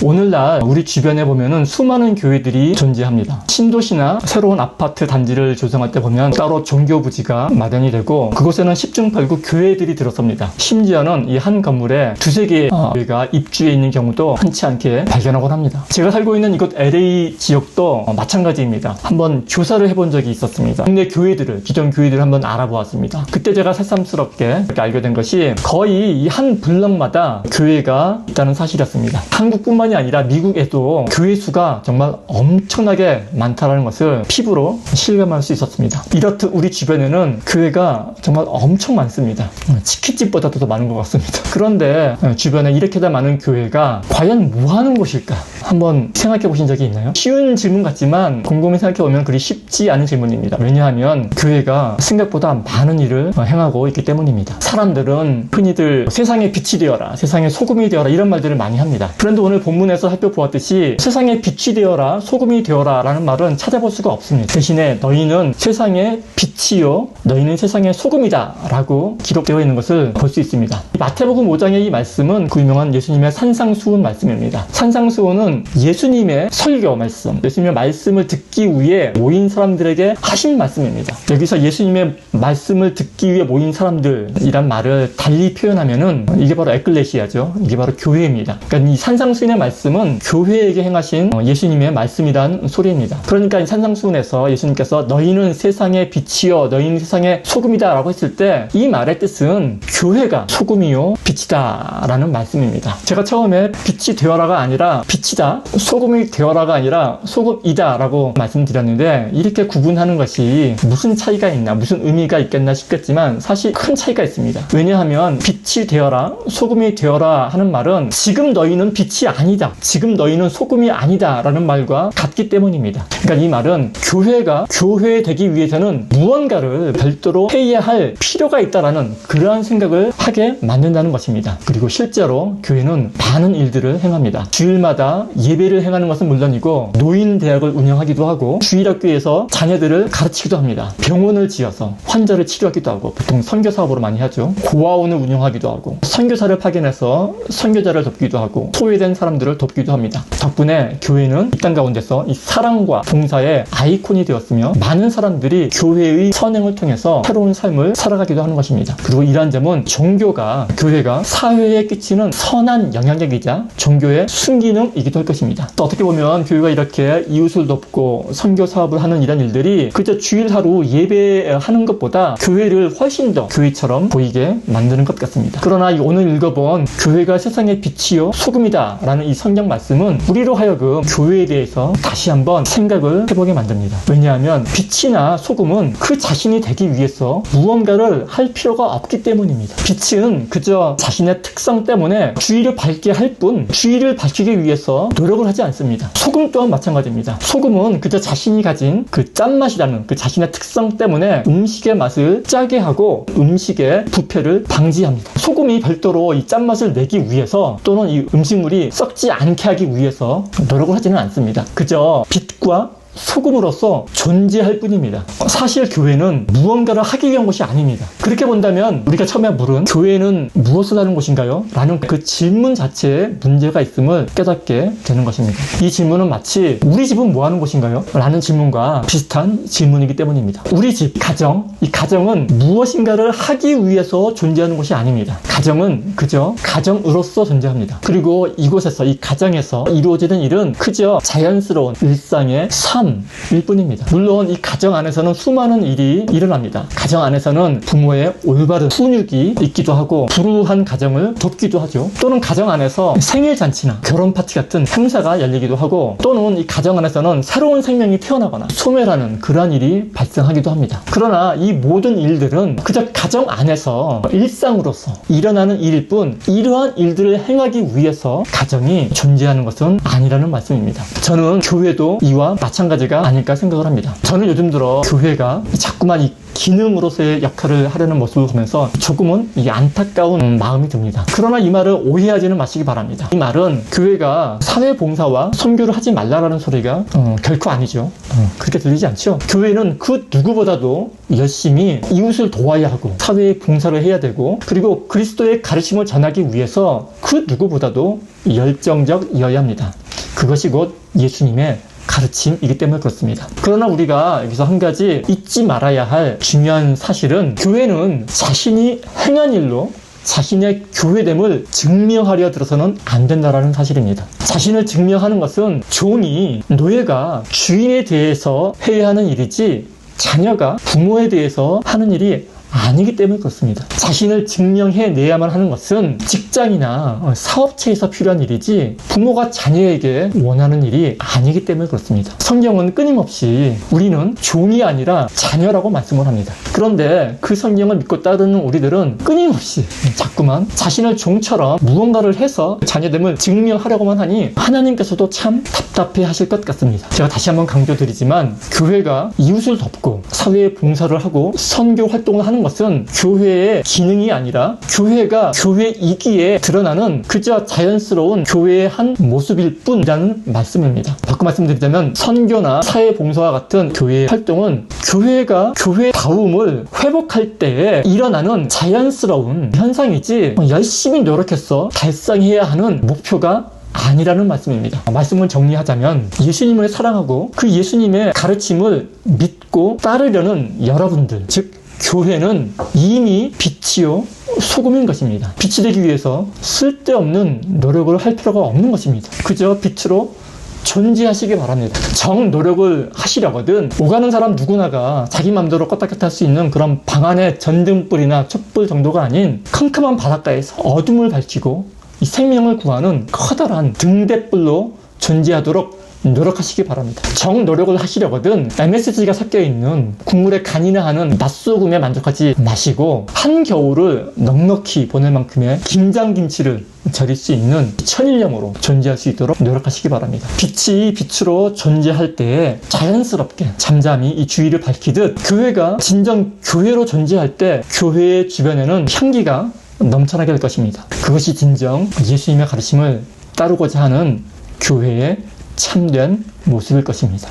오늘날 우리 주변에 보면은 수많은 교회들이 존재합니다. 신도시나 새로운 아파트 단지를 조성할 때 보면 따로 종교부지가 마련이 되고 그곳에는 10중 8구 교회들이 들어섭니다. 심지어는 이 한 건물에 두세 개의 교회가 입주해 있는 경우도 흔치 않게 발견하곤 합니다. 제가 살고 있는 이곳 LA 지역도 마찬가지입니다. 한번 조사를 해본 적이 있었습니다. 국내 교회들을, 기존 교회들을 한번 알아보았습니다. 그때 제가 새삼스럽게 알게 된 것이 거의 이 한 블럭마다 교회가 있다는 사실이었습니다. 한국뿐만이 아니라 미국에도 교회 수가 정말 엄청나게 많다는 것을 피부로 실감할 수 있었습니다. 이렇듯 우리 주변에는 교회가 정말 엄청 많습니다. 치킨집보다도 더 많은 것 같습니다. 그런데 주변에 이렇게 다 많은 교회가 과연 뭐 하는 곳일까? 한번 생각해 보신 적이 있나요? 쉬운 질문 같지만 곰곰이 생각해 보면 그리 쉽지 않은 질문입니다. 왜냐하면 교회가 생각보다 많은 일을 행하고 있기 때문입니다. 사람들은 흔히들 세상의 빛이 되어라, 세상의 소금이 되어라 이런 말들을 많이 합니다. 그런데 오늘 본문에서 살펴보았듯이 세상의 빛이 되어라, 소금이 되어라 라는 말은 찾아볼 수가 없습니다. 대신에 너희는 세상의 빛이요 너희는 세상의 소금이다 라고 기록되어 있는 것을 볼 수 있습니다. 마태복음 5장의 이 말씀은 그 유명한 예수님의 산상수훈 말씀입니다. 산상수훈은 예수님의 설교 말씀, 예수님의 말씀을 듣기 위해 모인 사람들에게 하신 말씀입니다. 여기서 예수님의 말씀을 듣기 위해 모인 사람들이란 말을 달리 표현하면은 이게 바로 에클레시아죠. 이게 바로 교회입니다. 그러니까 이 산상수훈의 말씀은 교회에게 행하신 예수님의 말씀이란 소리입니다. 그러니까 이 산상수훈에서 예수님께서 너희는 세상의 빛이요 너희는 세상의 소금이다 라고 했을 때 이 말의 뜻은 교회가 소금이요 빛이다 라는 말씀입니다. 제가 처음에 빛이 되어라가 아니라 빛이다, 소금이 되어라가 아니라 소금이다 라고 말씀드렸는데 이렇게 구분하는 것이 무슨 차이가 있나, 무슨 의미가 있겠나 싶겠지만 사실 큰 차이가 있습니다. 왜냐하면 빛이 되어라, 소금이 되어라 하는 말은 지금 너희는 빛이 아니다, 지금 너희는 소금이 아니다 라는 말과 같기 때문입니다. 그러니까 이 말은 교회가 교회되기 위해서는 무언가를 별도로 해야 할 필요가 있다라는 그러한 생각을 하게 만든다는 것입니다. 그리고 실제로 교회는 많은 일들을 행합니다. 주일마다 예배를 행하는 것은 물론이고 노인대학을 운영하기도 하고 주일학교에서 자녀들을 가르치기도 합니다. 병원을 지어서 환자를 치료하기도 하고 보통 선교사업으로 많이 하죠. 고아원을 운영하기도 하고 선교사를 파견해서 선교자를 돕기도 하고 소외된 사람들을 돕기도 합니다. 덕분에 교회는 이 땅 가운데서 이 사랑과 봉사의 아이콘이 되었으며 많은 사람들이 교회의 선행을 통해서 새로운 삶을 살아가기도 하는 것입니다. 그리고 이러한 점은 종교가, 교회가 사회에 끼치는 선한 영향력이자 종교의 순기능이기도 할 것입니다. 또 어떻게 보면 교회가 이렇게 이웃을 돕고 선교 사업을 하는 이런 일들이 그저 주일 하루 예배하는 것보다 교회를 훨씬 더 교회처럼 보이게 만드는 것 같습니다. 그러나 오늘 읽어본 교회가 세상의 빛이요 소금이다 라는 이 성경 말씀은 우리로 하여금 교회에 대해서 다시 한번 생각을 해보게 만듭니다. 왜냐하면 빛이나 소금은 그 자신이 되기 위해서 무언가를 할 필요가 없기 때문입니다. 빛은 그저 자신의 특성 때문에 주위를 밝게 할 뿐 주위를 밝히기 위해서 노력을 하지 않습니다. 소금 또한 마찬가지입니다. 소금은 그저 자신이 가진 그 짠맛이라는 그 자신의 특성 때문에 음식의 맛을 짜게 하고 음식의 부패를 방지합니다. 소금이 별도로 이 짠맛을 내기 위해서 또는 이 음식물이 썩지 않게 하기 위해서 노력을 하지는 않습니다. 그저 빛과 소금으로서 존재할 뿐입니다. 사실 교회는 무언가를 하기 위한 곳이 아닙니다. 그렇게 본다면 우리가 처음에 물은 교회는 무엇을 하는 곳인가요? 라는 그 질문 자체에 문제가 있음을 깨닫게 되는 것입니다. 이 질문은 마치 우리 집은 뭐 하는 곳인가요? 라는 질문과 비슷한 질문이기 때문입니다. 우리 집, 가정, 이 가정은 무엇인가를 하기 위해서 존재하는 곳이 아닙니다. 가정은 그저 가정으로서 존재합니다. 그리고 이곳에서, 이 가정에서 이루어지는 일은 그저 자연스러운 일상의 삶일 뿐입니다. 물론 이 가정 안에서는 수많은 일이 일어납니다. 가정 안에서는 부모의 올바른 훈육이 있기도 하고 불우한 가정을 돕기도 하죠. 또는 가정 안에서 생일잔치나 결혼 파티 같은 행사가 열리기도 하고 또는 이 가정 안에서는 새로운 생명이 태어나거나 소멸하는 그러한 일이 발생하기도 합니다. 그러나 이 모든 일들은 그저 가정 안에서 일상으로서 일어나는 일일 뿐 이러한 일들을 행하기 위해서 가정이 존재하는 것은 아니라는 말씀입니다. 저는 교회도 이와 마찬가지입니다. 마찬가지가 아닐까 생각을 합니다. 저는 요즘 들어 교회가 자꾸만 이 기능으로서의 역할을 하려는 모습을 보면서 조금은 이 안타까운 마음이 듭니다. 그러나 이 말을 오해하지는 마시기 바랍니다. 이 말은 교회가 사회봉사와 선교를 하지 말라라는 소리가 결코 아니죠. 그렇게 들리지 않죠. 교회는 그 누구보다도 열심히 이웃을 도와야 하고 사회에 봉사를 해야 되고, 그리고 그리스도의 가르침을 전하기 위해서 그 누구보다도 열정적이어야 합니다. 그것이 곧 예수님의 가르침이기 때문에 그렇습니다. 그러나 우리가 여기서 한 가지 잊지 말아야 할 중요한 사실은, 교회는 자신이 행한 일로 자신의 교회됨을 증명하려 들어서는 안 된다는 사실입니다. 자신을 증명하는 것은 종이, 노예가 주인에 대해서 해야 하는 일이지 자녀가 부모에 대해서 하는 일이 아니기 때문에 그렇습니다. 자신을 증명해내야만 하는 것은 직장이나 사업체에서 필요한 일이지 부모가 자녀에게 원하는 일이 아니기 때문에 그렇습니다. 성경은 끊임없이 우리는 종이 아니라 자녀라고 말씀을 합니다. 그런데 그 성경을 믿고 따르는 우리들은 끊임없이 자꾸만 자신을 종처럼 무언가를 해서 자녀됨을 증명하려고만 하니 하나님께서도 참 답답해 하실 것 같습니다. 제가 다시 한번 강조드리지만, 교회가 이웃을 돕고 사회에 봉사를 하고 선교 활동을 하는 것은 교회의 기능이 아니라 교회가 교회이기에 드러나는 그저 자연스러운 교회의 한 모습일 뿐이라는 말씀입니다. 바꿔 말씀드리자면, 선교나 사회봉사와 같은 교회의 활동은 교회가 교회다움을 회복할 때에 일어나는 자연스러운 현상이지 열심히 노력해서 달성해야 하는 목표가 아니라는 말씀입니다. 말씀을 정리하자면, 예수님을 사랑하고 그 예수님의 가르침을 믿고 따르려는 여러분들, 즉 교회는 이미 빛이요 소금인 것입니다. 빛이 되기 위해서 쓸데없는 노력을 할 필요가 없는 것입니다. 그저 빛으로 존재하시기 바랍니다. 정 노력을 하시려거든 오가는 사람 누구나가 자기 맘대로 껐다 켰다 할 수 있는 그런 방 안의 전등불이나 촛불 정도가 아닌 캄캄한 바닷가에서 어둠을 밝히고 이 생명을 구하는 커다란 등대불로 존재하도록 노력하시기 바랍니다. 정 노력을 하시려거든 MSG가 섞여있는 국물에 간이나 하는 맛소금에 만족하지 마시고 한겨울을 넉넉히 보낼 만큼의 김장김치를 절일 수 있는 천일염으로 존재할 수 있도록 노력하시기 바랍니다. 빛이 빛으로 존재할 때에 자연스럽게 잠잠히 이 주위를 밝히듯, 교회가 진정 교회로 존재할 때 교회의 주변에는 향기가 넘쳐나게 될 것입니다. 그것이 진정 예수님의 가르침을 따르고자 하는 교회의 참된 모습일 것입니다.